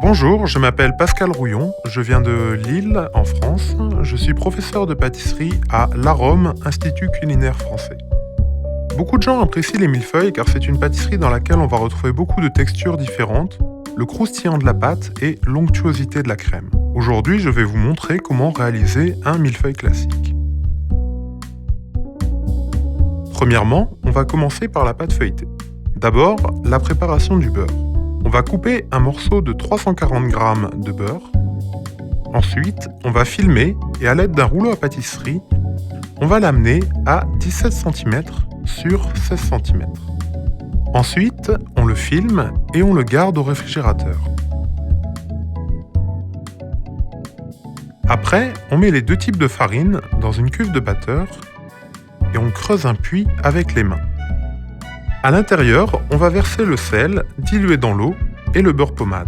Bonjour, je m'appelle Pascal Rouillon, je viens de Lille, en France. Je suis professeur de pâtisserie à l'Arôme, Institut culinaire français. Beaucoup de gens apprécient les millefeuilles car c'est une pâtisserie dans laquelle on va retrouver beaucoup de textures différentes, le croustillant de la pâte et l'onctuosité de la crème. Aujourd'hui, je vais vous montrer comment réaliser un millefeuille classique. Premièrement, on va commencer par la pâte feuilletée. D'abord, la préparation du beurre. On va couper un morceau de 340 g de beurre. Ensuite, on va filmer et à l'aide d'un rouleau à pâtisserie, on va l'amener à 17 cm sur 16 cm. Ensuite, on le filme et on le garde au réfrigérateur. Après, on met les deux types de farine dans une cuve de batteur et on creuse un puits avec les mains. À l'intérieur, on va verser le sel dilué dans l'eau et le beurre pommade.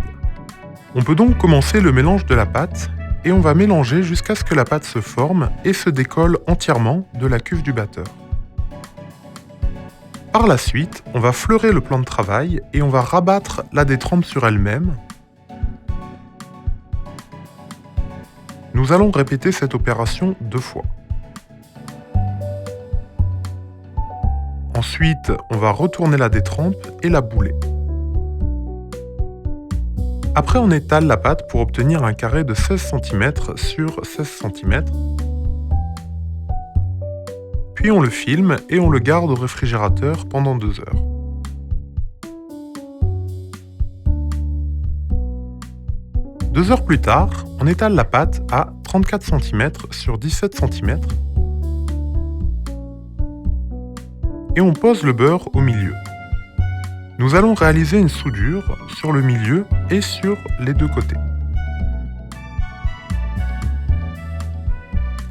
On peut donc commencer le mélange de la pâte et on va mélanger jusqu'à ce que la pâte se forme et se décolle entièrement de la cuve du batteur. Par la suite, on va fleurer le plan de travail et on va rabattre la détrempe sur elle-même. Nous allons répéter cette opération 2 fois. Ensuite, on va retourner la détrempe et la bouler. Après, on étale la pâte pour obtenir un carré de 16 cm sur 16 cm. Puis on le filme et on le garde au réfrigérateur pendant 2 heures. Deux heures plus tard, on étale la pâte à 34 cm sur 17 cm. Et on pose le beurre au milieu. Nous allons réaliser une soudure sur le milieu et sur les deux côtés.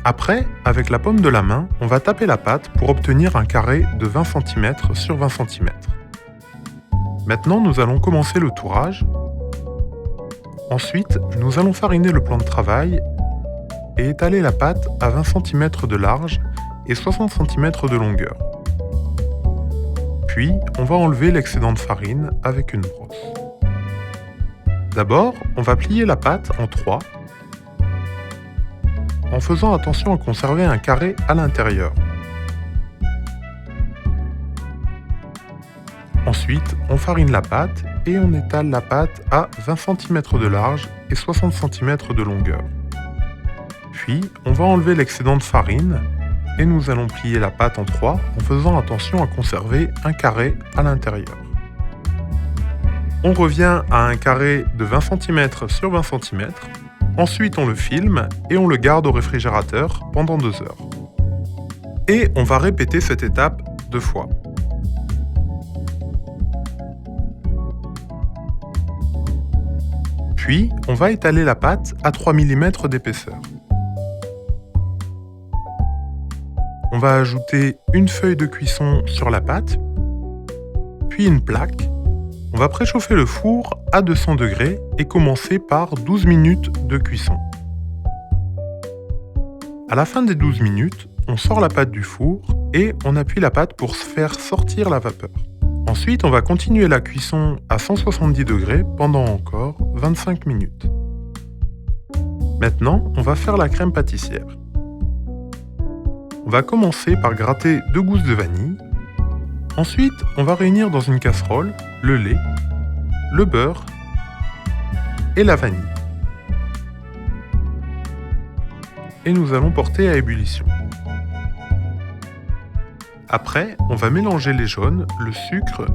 Après, avec la paume de la main, on va taper la pâte pour obtenir un carré de 20 cm sur 20 cm. Maintenant, nous allons commencer le tourage. Ensuite, nous allons fariner le plan de travail et étaler la pâte à 20 cm de large et 60 cm de longueur. Puis, on va enlever l'excédent de farine avec une brosse. D'abord, on va plier la pâte en 3, en faisant attention à conserver un carré à l'intérieur. Ensuite, on farine la pâte et on étale la pâte à 20 cm de large et 60 cm de longueur. Puis, on va enlever l'excédent de farine et nous allons plier la pâte en 3 en faisant attention à conserver un carré à l'intérieur. On revient à un carré de 20 cm sur 20 cm. Ensuite, on le filme et on le garde au réfrigérateur pendant 2 heures. Et on va répéter cette étape 2 fois. Puis, on va étaler la pâte à 3 mm d'épaisseur. On va ajouter une feuille de cuisson sur la pâte, puis une plaque. On va préchauffer le four à 200 degrés et commencer par 12 minutes de cuisson. À la fin des 12 minutes, on sort la pâte du four et on appuie la pâte pour faire sortir la vapeur. Ensuite, on va continuer la cuisson à 170 degrés pendant encore 25 minutes. Maintenant, on va faire la crème pâtissière. On va commencer par gratter 2 gousses de vanille. Ensuite, on va réunir dans une casserole le lait, le beurre et la vanille. Et nous allons porter à ébullition. Après, on va mélanger les jaunes, le sucre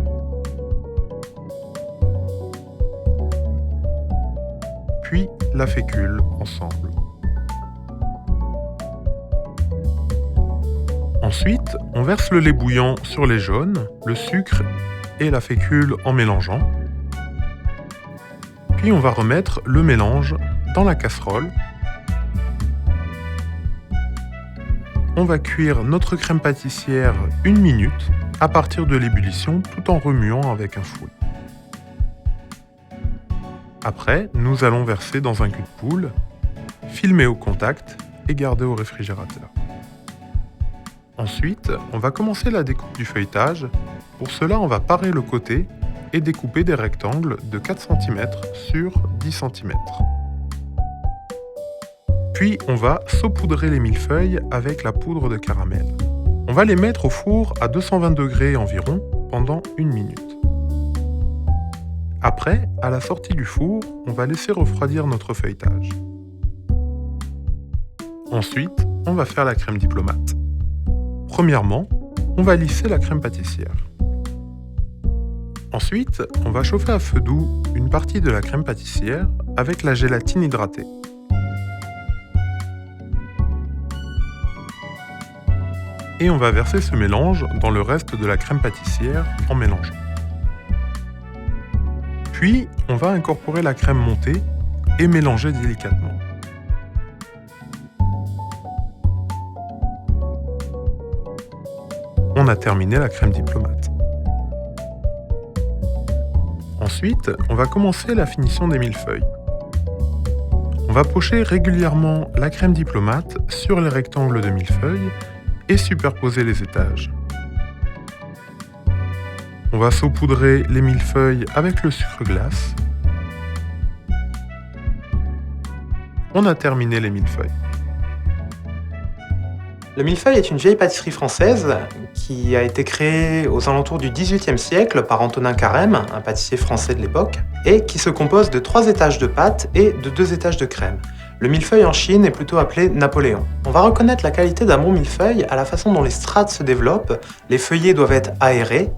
puis la fécule ensemble. Ensuite, on verse le lait bouillant sur les jaunes, le sucre et la fécule en mélangeant. Puis on va remettre le mélange dans la casserole. On va cuire notre crème pâtissière 1 minute à partir de l'ébullition tout en remuant avec un fouet. Après, nous allons verser dans un cul-de-poule, filmer au contact et garder au réfrigérateur. Ensuite, on va commencer la découpe du feuilletage. Pour cela, on va parer le côté et découper des rectangles de 4 cm sur 10 cm. Puis on va saupoudrer les millefeuilles avec la poudre de caramel. On va les mettre au four à 220 degrés environ pendant 1 minute. Après, à la sortie du four, on va laisser refroidir notre feuilletage. Ensuite, on va faire la crème diplomate. Premièrement, on va lisser la crème pâtissière. Ensuite, on va chauffer à feu doux une partie de la crème pâtissière avec la gélatine hydratée. Et on va verser ce mélange dans le reste de la crème pâtissière en mélangeant. Puis, on va incorporer la crème montée et mélanger délicatement. On a terminé la crème diplomate. Ensuite, on va commencer la finition des millefeuilles. On va pocher régulièrement la crème diplomate sur les rectangles de millefeuilles et superposer les étages. On va saupoudrer les millefeuilles avec le sucre glace. On a terminé les millefeuilles. Le millefeuille est une vieille pâtisserie française qui a été créée aux alentours du XVIIIe siècle par Antonin Carême, un pâtissier français de l'époque, et qui se compose de 3 étages de pâte et de 2 étages de crème. Le millefeuille en Chine est plutôt appelé Napoléon. On va reconnaître la qualité d'un bon millefeuille à la façon dont les strates se développent, les feuillets doivent être aérés.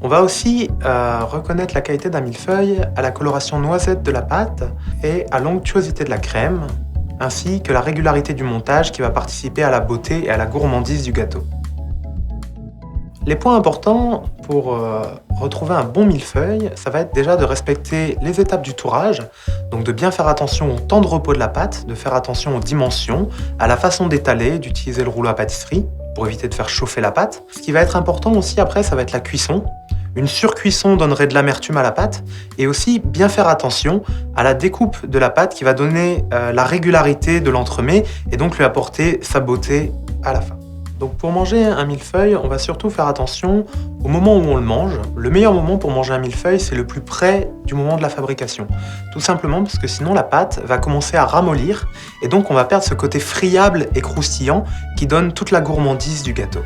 On va aussi reconnaître la qualité d'un millefeuille à la coloration noisette de la pâte et à l'onctuosité de la crème, ainsi que la régularité du montage qui va participer à la beauté et à la gourmandise du gâteau. Les points importants pour retrouver un bon millefeuille, ça va être déjà de respecter les étapes du tourage, donc de bien faire attention au temps de repos de la pâte, de faire attention aux dimensions, à la façon d'étaler, d'utiliser le rouleau à pâtisserie pour éviter de faire chauffer la pâte. Ce qui va être important aussi après, ça va être la cuisson. Une surcuisson donnerait de l'amertume à la pâte et aussi bien faire attention à la découpe de la pâte qui va donner la régularité de l'entremets et donc lui apporter sa beauté à la fin. Donc pour manger un millefeuille, on va surtout faire attention au moment où on le mange. Le meilleur moment pour manger un millefeuille, c'est le plus près du moment de la fabrication. Tout simplement parce que sinon la pâte va commencer à ramollir et donc on va perdre ce côté friable et croustillant qui donne toute la gourmandise du gâteau.